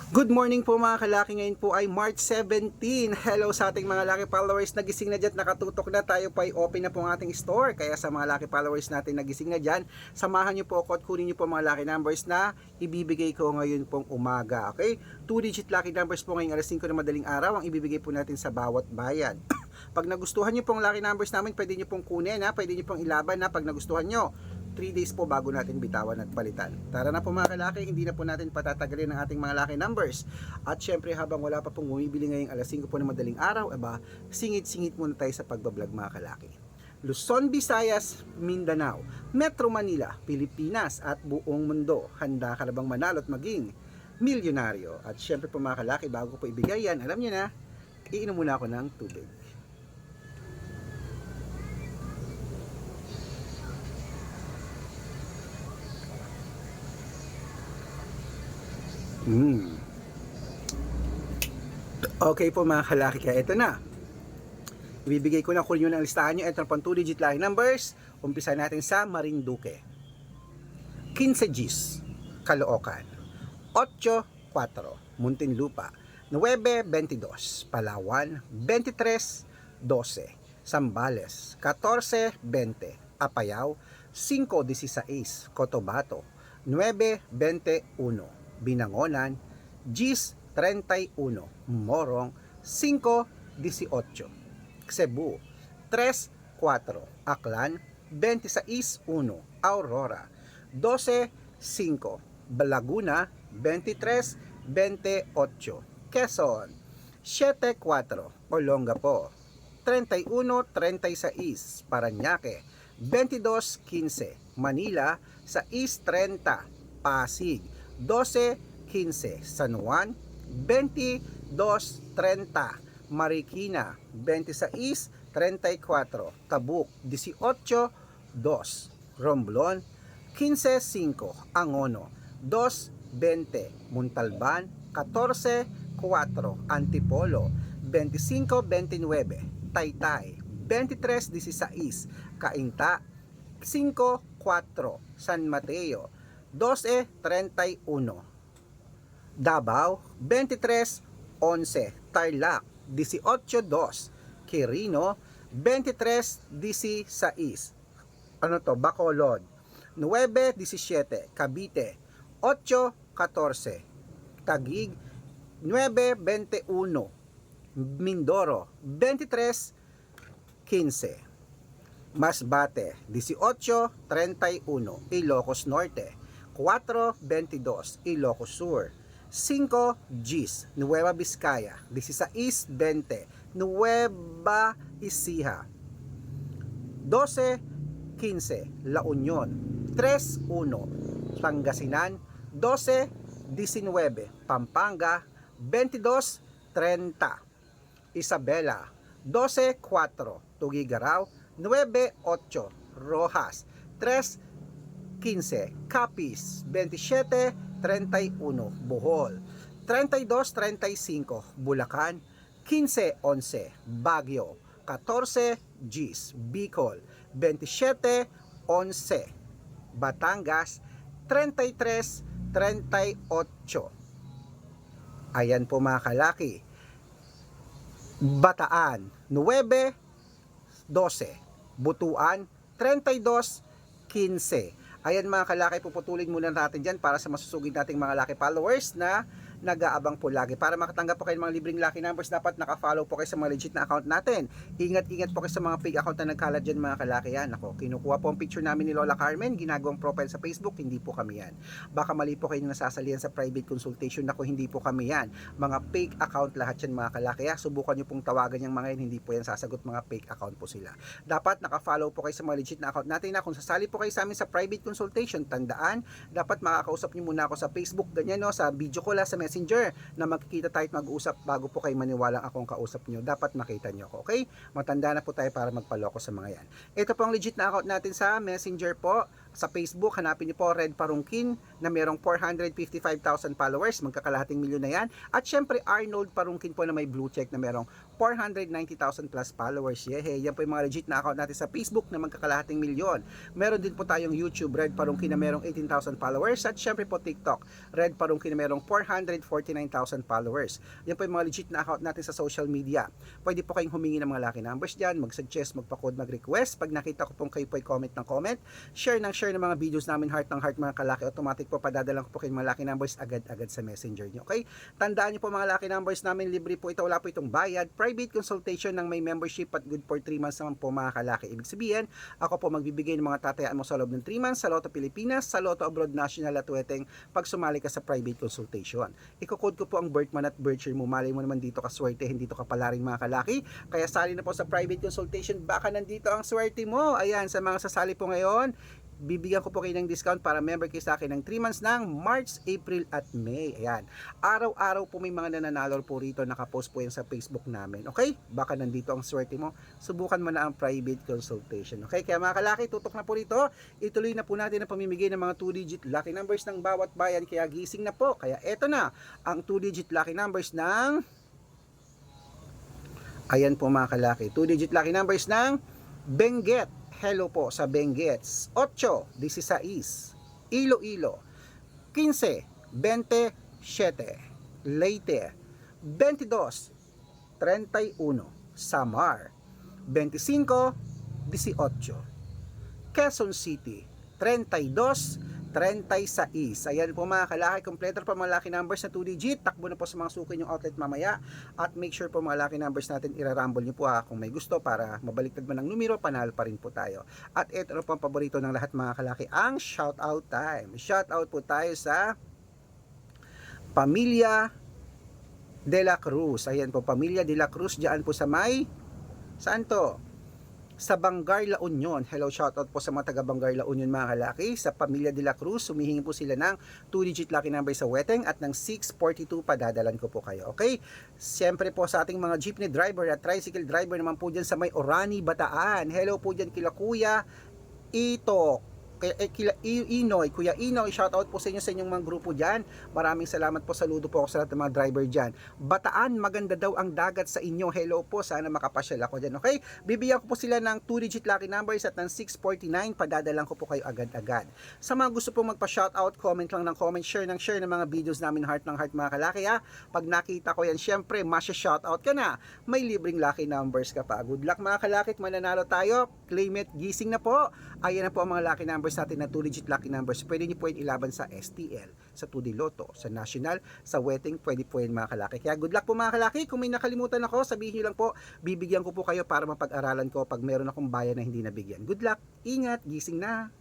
Good morning po mga kalaki, ngayon po ay March 17. Hello sa ating mga Lucky followers, nagising na dyan, nakatutok na tayo po ay open na po ang ating store. Kaya sa mga Lucky followers natin nagising na dyan, samahan nyo po ako at kunin nyo po mga Lucky numbers na ibibigay ko ngayon pong umaga. Okay? 2-digit Lucky numbers po ngayong alas 5 na madaling araw ang ibibigay po natin sa bawat bayan. Pag nagustuhan nyo pong Lucky numbers namin, pwede nyo pong kunin, pwede nyo pong ilaban pag nagustuhan nyo. 3 days po bago natin bitawan at palitan. Tara na po mga kalaki, hindi na po natin patatagalin ang ating mga lucky numbers. At syempre habang wala pa pong bumibili ngayong alas 5 po na madaling araw, singit-singit muna tayo sa pagbablog mga kalaki. Luzon, Visayas, Mindanao, Metro Manila, Pilipinas at buong mundo. Handa ka na bang manalo at maging milyonaryo? At syempre po mga kalaki, bago ko po ibigay yan, alam niyo na, iinom muna ako ng tubig. Okay po mga kalaki, kaya ito na. Ibibigay ko na kung yun ang listahan nyo. Ito na pang 2-digit lucky numbers. Umpisa natin sa Marinduque. 15 Gs, Caloocan. 8-4, Muntinlupa. 9-22, Palawan. 23-12, Zambales. 14-20, Apayao. 5-16, Cotabato. 9-21, Binangonan. Gs 31, Morong. 5-18, Cebu. 3-4, Aklan. 26-1, Aurora. 12-5, Laguna. 23-28, Quezon. 7-4, Olongapo. 31-36, Parañaque. 22-15, Manila. 6-30, Pasig. 12-15, San Juan. 22-30, Marikina. 26-34, Tabuk. 18-2, Romblon. 15-5, Angono. 2-20, Montalban. 14-4, Antipolo. 25-29, Taytay. 23-16, Cainta. 5-4, San Mateo. 12-31, Davao. 23-11, Tarlac. 18-2, Quirino. 23-16, Bacolod. 9-17, Cavite. 8-14, Taguig. 9-21, Mindoro. 23-15, Masbate. 18-31, Ilocos Norte. 4-22, Ilocos Sur. 5 Gs, Nueva Vizcaya. 16-20, Nueva Ecija. 12-15, La Union. 3-1, Pangasinan. 12-19, Pampanga. 22-30, Isabela. 12-4, Tugigaraw. 9-8, Rojas. 3-15, Capiz. 27-31, Bohol. 32-35, Bulacan. 15-11, Baguio. 14 Gs, Bicol. 27-11, Batangas. 33-38, ayan po mga kalaki. Bataan. 9-12, Butuan. 32-15. Ayan mga kalaki, puputulin muna natin dyan para sa masusugid nating mga lucky followers na nag-aabang po lagi. Para makatanggap po kayo ng mga libreng lucky numbers, dapat naka-follow po kayo sa mga legit na account natin. Ingat-ingat po kayo sa mga fake account na nagkalat dyan mga kalaki. Yan, ako, kinukuha po ang picture namin ni Lola Carmen, ginagawang profile sa Facebook, hindi po kami yan. Baka mali po kayo nasasalihan sa private consultation, ako, hindi po kami yan. Mga fake account lahat yan mga kalaki. Subukan nyo pong tawagan yung mga yan, hindi po yan sasagot, mga fake account po sila. Dapat naka-follow po kayo sa mga legit na account natin na kung sasali po kayo sa amin sa private consultation, tandaan, dapat makakausap nyo muna ako sa Facebook, ganyan no, sa video call, sa Messenger, na magkikita tayo at mag-uusap bago po kayo maniwalang akong kausap nyo. Dapat makita nyo ako, okay? Matanda na po tayo para magpaloko sa mga yan. Ito po ang legit na account natin sa Messenger po. Sa Facebook, hanapin niyo po Red Parungkin na merong 455,000 followers, magkakalahating milyon na yan. At syempre Arnold Parungkin po na may blue check na merong 490,000 plus followers. Yehe, yan po yung mga legit na account natin sa Facebook na magkakalahating milyon. Meron din po tayong YouTube, Red Parungkin na merong 18,000 followers. At syempre po TikTok, Red Parungkin na merong 149,000 followers. Yan po yung mga legit na account natin sa social media. Pwede po kayong humingi ng mga lucky numbers dyan, mag-suggest, magpa-code, mag-request. Pag nakita ko pong kayo po ay comment ng comment, share ng mga videos namin, heart ng heart mga kalaki, automatic po padadalang ko po kayo mga lucky numbers agad-agad sa messenger nyo. Okay? Tandaan nyo po mga lucky numbers namin, libre po ito, wala po itong bayad. Private consultation ng may membership at good for 3 months naman po mga kalaki. Ibig sabihin, ako po magbibigay ng mga tatayaan mo sa loob ng 3 months sa Lotto Pilipinas, sa Lotto Abroad National at Weteng pag sumali ka sa private consultation. Iko-code ko po ang birth month at birth year mo. Malay mo naman dito ka swerte, hindi dito ka pala rin mga kalaki. Kaya sali na po sa private consultation, baka nandito ang swerte mo. Ayan, sa mga sasali po ngayon, bibigyan ko po kayo ng discount para member kayo sa akin ng 3 months ng March, April at May. Ayan. Araw-araw po may mga nananalo po rito. Nakapost po yan sa Facebook namin. Okay? Baka nandito ang swerte mo. Subukan mo na ang private consultation. Okay? Kaya mga kalaki, tutok na po rito. Ituloy na po natin ang pamimigay ng mga 2-digit lucky numbers ng bawat bayan. Kaya gising na po. Kaya eto na ang 2-digit lucky numbers ng... Ayan po mga kalaki. 2-digit lucky numbers ng Benguet. Hello po sa Benguets. 8, 16, Iloilo, 15, 27, Leyte, 22, 31, Samar, 25, 18, Quezon City, 32, 36. Ayan po mga kalaki, kompleto po mga lucky numbers na 2-digit. Takbo na po sa mga suki yung outlet mamaya. At make sure po mga lucky numbers natin, irarumble nyo po kung may gusto para mabaliktad man ang numero, panalo pa rin po tayo. At ito na po ang paborito ng lahat mga kalaki, ang shoutout time. Shoutout po tayo sa Pamilya de la Cruz. Ayan po, Pamilya de la Cruz, dyan po sa may, saan to? Sa Bangar, La Union. Hello, shoutout po sa mga taga Bangar, La Union mga kalaki. Sa Pamilya de la Cruz, humihingi po sila ng 2-digit lucky number sa Weteng at ng 642 padadalan ko po kayo. Okay? Siyempre po sa ating mga jeepney driver at tricycle driver naman po dyan sa may Orani, Bataan. Hello po dyan kila Kuya Ito. Kila Inoy, Kuya Inoy, shoutout po sa inyo sa inyong mga grupo dyan. Maraming salamat po, saludo po ako sa lahat ng mga driver dyan. Bataan, maganda daw ang dagat sa inyo. Hello po, sana makapasyal ako dyan. Okay? Bibigyan ko po sila ng 2-digit lucky numbers at ng 649, padadalang ko po kayo agad-agad. Sa mga gusto pong magpa-shoutout, comment lang ng comment, share ng mga videos namin, heart ng heart mga kalaki ha. Pag nakita ko yan, syempre, masya-shoutout ka na. May libreng lucky numbers ka pa. Good luck mga kalaki, mananalo tayo. Claim it, gising na po. Ayan na po ang mga lucky numbers natin na 2-digit lucky numbers. Pwede nyo po yung ilaban sa STL, sa 2D Lotto, sa National, sa Weteng, pwede po yung mga kalaki. Kaya good luck po mga kalaki. Kung may nakalimutan ako, sabihin nyo lang po, bibigyan ko po kayo para mapag-aralan ko pag meron akong bayan na hindi nabigyan. Good luck, ingat, gising na.